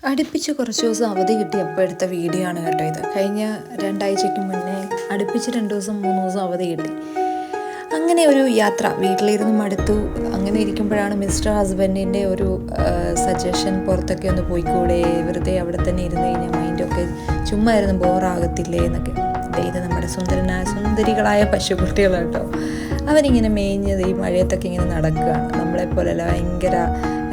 അടുപ്പിച്ച് കുറച്ച് ദിവസം അവധി കിട്ടിയപ്പോൾ എടുത്ത വീഡിയോ ആണ് കേട്ടോ ഇത്. കഴിഞ്ഞ 2 ആഴ്ചയ്ക്ക് മുന്നേ അടുപ്പിച്ച് 2 ദിവസം 3 ദിവസം അവധി കിട്ടി. അങ്ങനെ ഒരു യാത്ര വീട്ടിലിരുന്ന് മടുത്തു. അങ്ങനെ ഇരിക്കുമ്പോഴാണ് മിസ്റ്റർ ഹസ്ബൻഡിൻ്റെ ഒരു സജഷൻ, പുറത്തൊക്കെ ഒന്ന് പോയിക്കൂടെ, വെറുതെ അവിടെ തന്നെ ഇരുന്ന് കഴിഞ്ഞാൽ മൈൻഡൊക്കെ ചുമ്മാ ഇരുന്ന് ബോറാകത്തില്ലേ എന്നൊക്കെ. ഇത് നമ്മുടെ സുന്ദരികളായ പശുക്കുട്ടികൾ കേട്ടോ. അവരിങ്ങനെ മേഞ്ഞത് ഈ മഴയത്തൊക്കെ ഇങ്ങനെ നടക്കുകയാണ്. നമ്മളെപ്പോലെയല്ല, ഭയങ്കര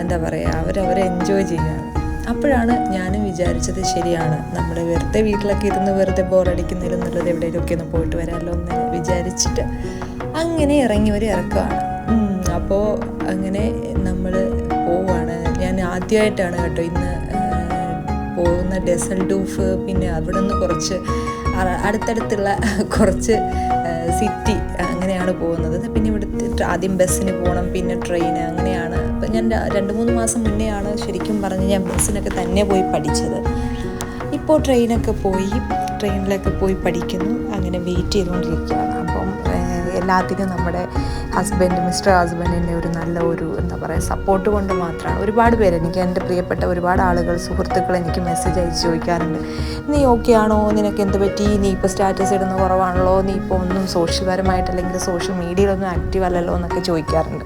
എന്താ പറയുക, അവരവരെ എൻജോയ് ചെയ്യുകയാണ്. അപ്പോഴാണ് ഞാനും വിചാരിച്ചത്, ശരിയാണ്, നമ്മൾ വെറുതെ വീട്ടിലൊക്കെ ഇരുന്ന് വെറുതെ ബോറടിക്കുന്നില്ലെന്നുള്ളത് എവിടെയെങ്കിലുമൊക്കെ ഒന്ന് പോയിട്ട് വരാമല്ലോ എന്ന് വിചാരിച്ചിട്ട് അങ്ങനെ ഇറങ്ങി ഒരു ഇറക്കമാണ്. അപ്പോൾ അങ്ങനെ നമ്മൾ പോവാണ്. ഞാൻ ആദ്യമായിട്ടാണ് കേട്ടോ ഇന്ന് പോകുന്ന ഡസൽഡൂഫ്, പിന്നെ അവിടെ നിന്ന് കുറച്ച് അടുത്തടുത്തുള്ള കുറച്ച് സിറ്റി അങ്ങനെയാണ് പോകുന്നത്. പിന്നെ ഇവിടുത്തെ ആദ്യം ബസ്സിന് പോകണം, പിന്നെ ട്രെയിന്, അങ്ങനെയാണ്. അപ്പം ഞാൻ 2-3 മാസം മുന്നേ ആണ് ശരിക്കും പറഞ്ഞ് ഞാൻ ബസ്സിനൊക്കെ തന്നെ പോയി പഠിച്ചത്. ഇപ്പോൾ ട്രെയിനിലൊക്കെ പോയി പഠിക്കുന്നു. അങ്ങനെ വെയിറ്റ് ചെയ്തുകൊണ്ടിരിക്കുകയാണ്. അപ്പം എല്ലാത്തിനും നമ്മുടെ മിസ്റ്റർ ഹസ്ബൻഡിൻ്റെ ഒരു നല്ല എന്താ പറയുക സപ്പോർട്ട് കൊണ്ട് മാത്രമാണ്. ഒരുപാട് പേര്, എനിക്ക് എൻ്റെ പ്രിയപ്പെട്ട ഒരുപാട് ആളുകൾ, സുഹൃത്തുക്കൾ എനിക്ക് മെസ്സേജ് അയച്ച് ചോദിക്കാറുണ്ട്, നീ ഓക്കെ ആണോ, നിനക്ക് എന്ത് പറ്റി, നീ ഇപ്പോൾ സ്റ്റാറ്റസ് ഇടുന്ന കുറവാണല്ലോ, നീ ഇപ്പോൾ ഒന്നും സോഷ്യൽപരമായിട്ട് അല്ലെങ്കിൽ സോഷ്യൽ മീഡിയയിലൊന്നും ആക്റ്റീവ് അല്ലല്ലോ എന്നൊക്കെ ചോദിക്കാറുണ്ട്.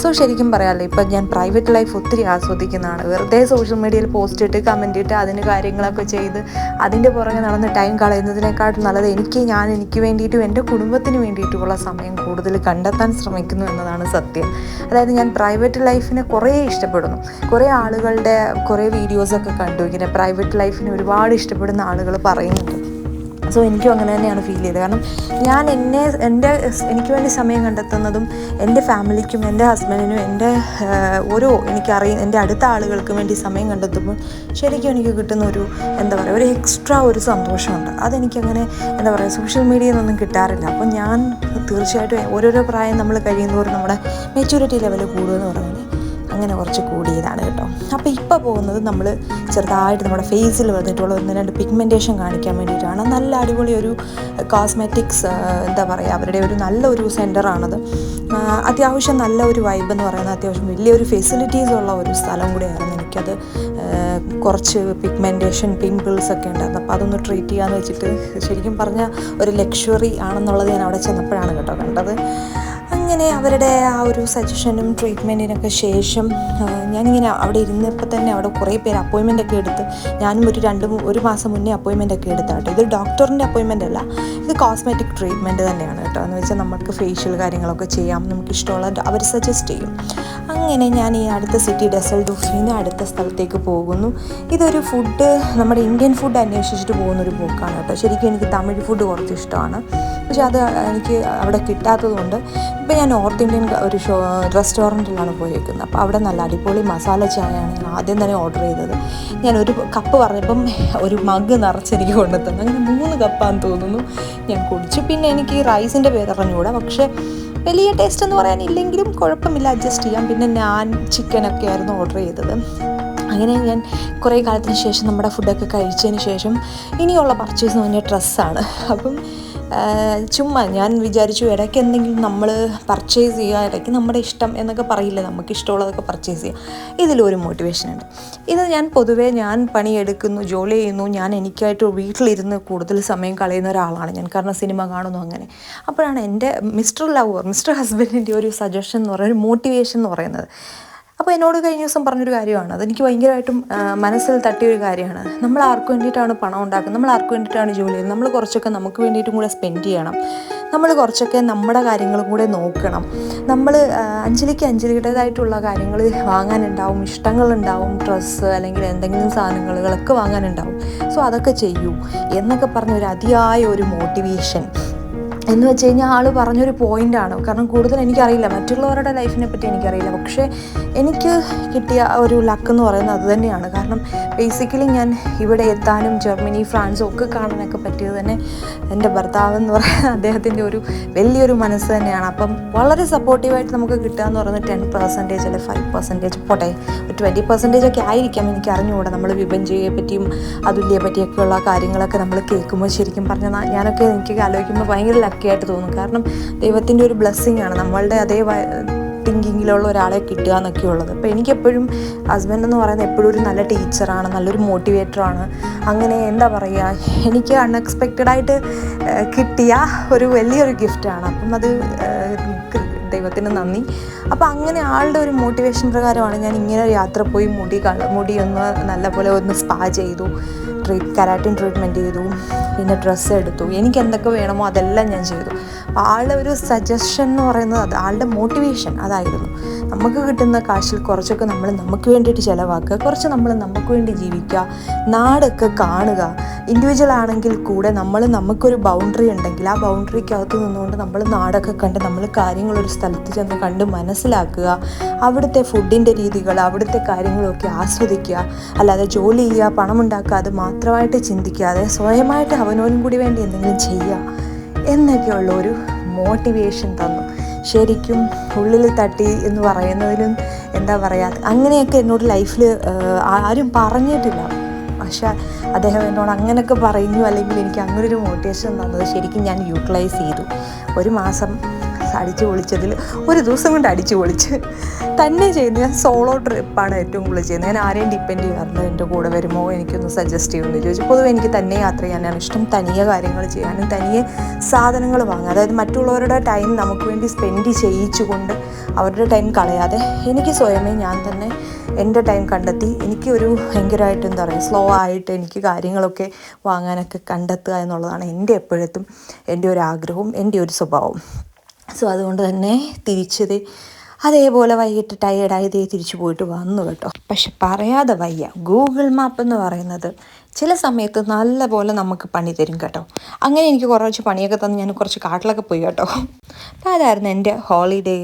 സോ ശരിക്കും പറയാമല്ലോ, ഇപ്പം ഞാൻ പ്രൈവറ്റ് ലൈഫ് ഒത്തിരി ആസ്വദിക്കുന്നതാണ്. വെറുതെ സോഷ്യൽ മീഡിയയിൽ പോസ്റ്റ് ഇട്ട് കമൻറ്റ് ഇട്ട് അതിന് കാര്യങ്ങളൊക്കെ ചെയ്ത് അതിൻ്റെ പുറകെ നടന്ന് ടൈം കളയുന്നതിനേക്കാളും നല്ലത് എനിക്ക് വേണ്ടിയിട്ടും എൻ്റെ കുടുംബത്തിന് വേണ്ടിയിട്ടുമുള്ള സമയം കൂടുതൽ കണ്ടെത്താൻ ശ്രമിക്കുന്നു എന്നതാണ് സത്യം. അതായത് ഞാൻ പ്രൈവറ്റ് ലൈഫിനെ കുറേ ഇഷ്ടപ്പെടുന്നു. കുറേ ആളുകളുടെ കുറേ വീഡിയോസൊക്കെ കണ്ടു, ഇങ്ങനെ പ്രൈവറ്റ് ലൈഫിനെ ഒരുപാട് ഇഷ്ടപ്പെടുന്ന ആളുകൾ പറയുന്നുണ്ട്. സോ എനിക്കും അങ്ങനെ തന്നെയാണ് ഫീൽ ചെയ്തത്. കാരണം ഞാൻ എനിക്ക് വേണ്ടി സമയം കണ്ടെത്തുന്നതും എൻ്റെ ഫാമിലിക്കും എൻ്റെ ഹസ്ബൻഡിനും എൻ്റെ അടുത്ത ആളുകൾക്ക് വേണ്ടി സമയം കണ്ടെത്തുമ്പോൾ ശരിക്കും എനിക്ക് കിട്ടുന്ന എന്താ പറയുക, ഒരു എക്സ്ട്രാ ഒരു സന്തോഷമുണ്ട്. അതെനിക്കങ്ങനെ എന്താ പറയുക സോഷ്യൽ മീഡിയയിൽ നിന്നൊന്നും കിട്ടാറില്ല. അപ്പം ഞാൻ തീർച്ചയായിട്ടും ഓരോരോ പ്രായം നമ്മൾ കഴിയുന്നതോറും നമ്മുടെ മെച്യൂരിറ്റി ലെവൽ കൂടുമെന്ന് പറയുന്നത് അങ്ങനെ കുറച്ച് കൂടിയതാണ് കേട്ടോ. അപ്പോൾ ഇപ്പോൾ പോകുന്നത് നമ്മൾ ചെറുതായിട്ട് നമ്മുടെ ഫേസിൽ വന്നിട്ടുള്ള 1-2 പിഗ്മെൻറ്റേഷൻ കാണിക്കാൻ വേണ്ടിയിട്ടാണ്. നല്ല അടിപൊളി ഒരു കോസ്മെറ്റിക്സ് എന്താ പറയുക, അവരുടെ ഒരു നല്ലൊരു സെൻറ്ററാണത്. അത്യാവശ്യം നല്ല ഒരു വൈബ് എന്ന് പറയുന്നത്, അത്യാവശ്യം വലിയൊരു ഫെസിലിറ്റീസ് ഉള്ള ഒരു സ്ഥലം കൂടിയായിരുന്നു. എനിക്കത് കുറച്ച് പിഗ്മെൻറ്റേഷൻ പിമ്പിൾസൊക്കെ ഉണ്ടായിരുന്നു. അപ്പോൾ അതൊന്ന് ട്രീറ്റ് ചെയ്യാമെന്ന് വെച്ചിട്ട് ശരിക്കും പറഞ്ഞാൽ ഒരു ലക്ഷറി ആണെന്നുള്ളത് ഞാൻ അവിടെ ചെന്നപ്പോഴാണ് കേട്ടോ കണ്ടത്. അങ്ങനെ അവരുടെ ആ ഒരു സജഷനും ട്രീറ്റ്മെൻറ്റിനൊക്കെ ശേഷം ഞാനിങ്ങനെ അവിടെ ഇരുന്നപ്പോൾ തന്നെ അവിടെ കുറേ പേര് അപ്പോയിൻമെൻ്റൊക്കെ എടുത്ത്, ഞാനും ഒരു മാസം മുന്നേ അപ്പോയിൻമെൻ്റൊക്കെ എടുത്താട്ടോ. ഇത് ഡോക്ടറിൻ്റെ അപ്പോയിൻമെൻ്റ് അല്ല, ഇത് കോസ്മെറ്റിക് ട്രീറ്റ്മെൻറ്റ് തന്നെയാണ് കേട്ടോ. എന്ന് വെച്ചാൽ നമുക്ക് ഫേഷ്യൽ കാര്യങ്ങളൊക്കെ ചെയ്യാം, നമുക്ക് ഇഷ്ടമുള്ള അവർ സജസ്റ്റ് ചെയ്യും. അങ്ങനെ ഞാൻ ഈ അടുത്ത സിറ്റി ഡസൽഡൂഫിൽ നിന്ന് അടുത്ത സ്ഥലത്തേക്ക് പോകുന്നു. ഇതൊരു നമ്മുടെ ഇന്ത്യൻ ഫുഡ് അന്വേഷിച്ചിട്ട് പോകുന്നൊരു പോക്കാണ് കേട്ടോ. ശരിക്കും എനിക്ക് തമിഴ് ഫുഡ് കുറച്ച് ഇഷ്ടമാണ്, പക്ഷെ അത് എനിക്ക് അവിടെ കിട്ടാത്തത് കൊണ്ട് ഇപ്പോൾ ഞാൻ നോർത്ത് ഇന്ത്യൻ ഒരു റെസ്റ്റോറൻറ്റിലാണ് പോയിരിക്കുന്നത്. അപ്പോൾ അവിടെ നല്ല അടിപൊളി മസാല ചായയാണ് ഞാൻ ആദ്യം തന്നെ ഓർഡർ ചെയ്തത്. ഞാൻ ഒരു കപ്പ് പറഞ്ഞപ്പം ഒരു മഗ് നിറച്ചെനിക്ക് കൊണ്ടുത്തന്നു. അങ്ങനെ 3 കപ്പാന്ന് തോന്നുന്നു ഞാൻ കുടിച്ചു. പിന്നെ എനിക്ക് റൈസിൻ്റെ പേര് അറിഞ്ഞുകൂടാ, പക്ഷേ വലിയ ടേസ്റ്റ് എന്ന് പറയാനില്ലെങ്കിലും കുഴപ്പമില്ല, അഡ്ജസ്റ്റ് ചെയ്യാം. പിന്നെ ഞാൻ ചിക്കനൊക്കെ ആയിരുന്നു ഓർഡർ ചെയ്തത്. അങ്ങനെ ഞാൻ കുറേ കാലത്തിന് ശേഷം നമ്മുടെ ഫുഡൊക്കെ കഴിച്ചതിന് ശേഷം ഇനിയുള്ള പർച്ചേസ് എന്ന് പറഞ്ഞാൽ ഡ്രസ്സാണ്. അപ്പം ചുമ്മാ ഞാൻ വിചാരിച്ചു, ഇടയ്ക്ക് എന്തെങ്കിലും നമ്മൾ പർച്ചേസ് ചെയ്യുക, ഇടയ്ക്ക് നമ്മുടെ ഇഷ്ടം എന്നൊക്കെ പറയില്ല, നമുക്ക് ഇഷ്ടമുള്ളതൊക്കെ പർച്ചേസ് ചെയ്യുക. ഇതിലൊരു മോട്ടിവേഷൻ ഉണ്ട്. ഇത് ഞാൻ പണിയെടുക്കുന്നു, ജോലി ചെയ്യുന്നു, ഞാൻ എനിക്കായിട്ട് വീട്ടിലിരുന്ന് കൂടുതൽ സമയം കളയുന്ന ഒരാളാണ് ഞാൻ. കാരണം സിനിമ കാണുന്നു അങ്ങനെ. അപ്പോഴാണ് എൻ്റെ മിസ്റ്റർ ഹസ്ബൻഡിൻ്റെ ഒരു സജഷൻ എന്ന് പറയുന്നത്, ഒരു മോട്ടിവേഷൻ എന്ന് പറയുന്നത്. അപ്പോൾ എന്നോട് കഴിഞ്ഞ ദിവസം പറഞ്ഞൊരു കാര്യമാണ്, അതെനിക്ക് ഭയങ്കരമായിട്ടും മനസ്സിൽ തട്ടിയൊരു കാര്യമാണ്. നമ്മൾ ആർക്ക് വേണ്ടിയിട്ടാണ് പണം ഉണ്ടാക്കുന്നത്, നമ്മൾ ആർക്ക് വേണ്ടിയിട്ടാണ് ജോലി ചെയ്യുന്നത്, നമ്മൾ കുറച്ചൊക്കെ നമുക്ക് വേണ്ടിയിട്ടും കൂടെ സ്പെൻഡ് ചെയ്യണം, നമ്മൾ കുറച്ചൊക്കെ നമ്മുടെ കാര്യങ്ങളും കൂടെ നോക്കണം. നമ്മൾ അഞ്ജലിയുടേതായിട്ടുള്ള കാര്യങ്ങൾ വാങ്ങാനുണ്ടാവും, ഇഷ്ടങ്ങളുണ്ടാവും, ഡ്രസ്സ് അല്ലെങ്കിൽ എന്തെങ്കിലും സാധനങ്ങളൊക്കെ വാങ്ങാനുണ്ടാവും. സോ അതൊക്കെ ചെയ്യൂ എന്നൊക്കെ പറഞ്ഞൊരു അതിയായ ഒരു മോട്ടിവേഷൻ എന്ന് വെച്ച് കഴിഞ്ഞാൽ ആൾ പറഞ്ഞൊരു പോയിൻ്റാണ്. കാരണം കൂടുതൽ എനിക്കറിയില്ല, മറ്റുള്ളവരുടെ ലൈഫിനെ പറ്റി എനിക്കറിയില്ല, പക്ഷേ എനിക്ക് കിട്ടിയ ഒരു ലക്ക് എന്ന് പറയുന്നത് അത് തന്നെയാണ്. കാരണം ബേസിക്കലി ഞാൻ ഇവിടെ എത്താനും ജർമ്മനി ഫ്രാൻസും ഒക്കെ കാണാനൊക്കെ പറ്റിയത് തന്നെ എൻ്റെ ഭർത്താവ് എന്ന് പറയുന്നത് അദ്ദേഹത്തിൻ്റെ ഒരു വലിയൊരു മനസ്സ് തന്നെയാണ്. അപ്പം വളരെ സപ്പോർട്ടീവായിട്ട് നമുക്ക് കിട്ടുക എന്ന് പറയുന്നത് 10% അല്ലെങ്കിൽ 5% പോട്ടെ, ഒരു 20% ഒക്കെ ആയിരിക്കാം, എനിക്ക് അറിഞ്ഞുകൂടാ. നമ്മൾ വിഭജിയെ പറ്റിയും അതുല്യെ പറ്റിയൊക്കെയുള്ള കാര്യങ്ങളൊക്കെ നമ്മൾ കേൾക്കുമ്പോൾ ശരിക്കും പറഞ്ഞാൽ എനിക്ക് ആലോചിക്കുമ്പോൾ ഭയങ്കര ലക്കിയായിട്ട് തോന്നും. കാരണം ദൈവത്തിൻ്റെ ഒരു ബ്ലെസ്സിങ് ആണ്. നമ്മളുടെ അതേ റാങ്കിങ്ങിലുള്ള ഒരാളെ കിട്ടുക എന്നൊക്കെ ഉള്ളത്. അപ്പോൾ എനിക്കെപ്പോഴും ഹസ്ബൻഡ് എന്ന് പറയുന്നത് എപ്പോഴും ഒരു നല്ല ടീച്ചറാണ്, നല്ലൊരു മോട്ടിവേറ്ററാണ്. അങ്ങനെ എന്താ പറയുക, എനിക്ക് അൺഎക്സ്പെക്റ്റഡായിട്ട് കിട്ടിയ ഒരു വലിയൊരു ഗിഫ്റ്റാണ്. അപ്പം അത് ദൈവത്തിന് നന്ദി. അപ്പോൾ അങ്ങനെ ആളുടെ ഒരു മോട്ടിവേഷൻ പ്രകാരമാണ് ഞാൻ ഇങ്ങനെ യാത്ര പോയി മുടി ഒന്ന് നല്ലപോലെ ഒന്ന് സ്പാ ചെയ്തു, കെരാറ്റിൻ ട്രീറ്റ്മെൻറ്റ് ചെയ്തു, പിന്നെ ഡ്രസ്സ് എടുത്തു, എനിക്ക് എന്തൊക്കെ വേണമോ അതെല്ലാം ഞാൻ ചെയ്തു. അപ്പോൾ ആളുടെ ഒരു സജഷൻ എന്ന് പറയുന്നത് അത്, ആളുടെ മോട്ടിവേഷൻ അതായിരുന്നു. നമുക്ക് കിട്ടുന്ന കാശിൽ കുറച്ചൊക്കെ നമ്മൾ നമുക്ക് വേണ്ടിയിട്ട് ചിലവാക്കുക, കുറച്ച് നമ്മൾ നമുക്ക് വേണ്ടി ജീവിക്കുക, നാടൊക്കെ കാണുക. ഇൻഡിവിജ്വൽ ആണെങ്കിൽ കൂടെ നമുക്കൊരു ബൗണ്ടറി ഉണ്ടെങ്കിൽ ആ ബൗണ്ടറിക്കകത്ത് നിന്നുകൊണ്ട് നമ്മൾ നാടൊക്കെ കണ്ട് നമ്മൾ കാര്യങ്ങളൊരു സ്ഥലത്ത് ചെന്ന് കണ്ട് മനസ്സിലാക്കുക, അവിടുത്തെ ഫുഡിൻ്റെ രീതികൾ, അവിടുത്തെ കാര്യങ്ങളൊക്കെ ആസ്വദിക്കുക. അല്ലാതെ ജോലി ചെയ്യുക, പണമുണ്ടാക്കുക, അത് മാത്രമായിട്ട് ചിന്തിക്കാതെ സ്വയമായിട്ട് അവനവനും കൂടി വേണ്ടി എന്തെങ്കിലും ചെയ്യുക എന്നൊക്കെയുള്ള ഒരു മോട്ടിവേഷൻ തന്നു. ശരിക്കും ഉള്ളിൽ തട്ടി എന്ന് പറയുന്നതിലും എന്താ പറയുക, അങ്ങനെയൊക്കെ എന്നോട് ലൈഫിൽ ആരും പറഞ്ഞിട്ടില്ല. പക്ഷേ അദ്ദേഹം എന്നോട് അങ്ങനെയൊക്കെ പറഞ്ഞു, അല്ലെങ്കിൽ എനിക്ക് അങ്ങനൊരു മോട്ടിവേഷൻ തന്നത് ശരിക്കും ഞാൻ യൂട്ടിലൈസ് ചെയ്തു. ഒരു മാസം അടിച്ചു പൊളിച്ചതിൽ ഒരു ദിവസം കൊണ്ട് അടിച്ചു പൊളിച്ച് തന്നെ ചെയ്യുന്നത്. ഞാൻ സോളോ ട്രിപ്പാണ് ഏറ്റവും കൂടുതൽ ചെയ്യുന്നത്. ഞാൻ ആരെയും ഡിപ്പെൻഡ് ചെയ്യാറില്ല. എൻ്റെ കൂടെ വരുമോ എനിക്കൊന്ന് സജസ്റ്റ് ചെയ്യുമെന്ന് ചോദിച്ചു. പൊതുവെ എനിക്ക് തന്നെ യാത്ര ചെയ്യാനാണ് ഇഷ്ടം, തനിയെ കാര്യങ്ങൾ ചെയ്യാനും തനിയെ സാധനങ്ങൾ വാങ്ങുക. അതായത് മറ്റുള്ളവരുടെ ടൈം നമുക്ക് വേണ്ടി സ്പെൻഡ് ചെയ്യിച്ചുകൊണ്ട് അവരുടെ ടൈം കളയാതെ എനിക്ക് സ്വയമേ ഞാൻ തന്നെ എൻ്റെ ടൈം കണ്ടെത്തി എനിക്ക് ഒരു ഭയങ്കരമായിട്ട് എന്താ പറയുക സ്ലോ ആയിട്ട് എനിക്ക് കാര്യങ്ങളൊക്കെ വാങ്ങാനൊക്കെ കണ്ടെത്തുക എന്നുള്ളതാണ് എൻ്റെ എപ്പോഴത്തും എൻ്റെ ഒരു ആഗ്രഹവും എൻ്റെ ഒരു സ്വഭാവവും. സോ അതുകൊണ്ട് തന്നെ അതേപോലെ വൈകിട്ട് ടയേർഡായി തിരിച്ചു പോയിട്ട് വന്നു കേട്ടോ. പക്ഷെ പറയാതെ വയ്യ, ഗൂഗിൾ മാപ്പ് എന്ന് പറയുന്നത് ചില സമയത്ത് നല്ല പോലെ നമുക്ക് പണി തരും കേട്ടോ. അങ്ങനെ എനിക്ക് കുറച്ച് പണിയൊക്കെ തന്ന് ഞാൻ കുറച്ച് കാട്ടിലൊക്കെ പോയി കേട്ടോ. അപ്പോൾ അതായിരുന്നു എൻ്റെ ഹോളിഡേ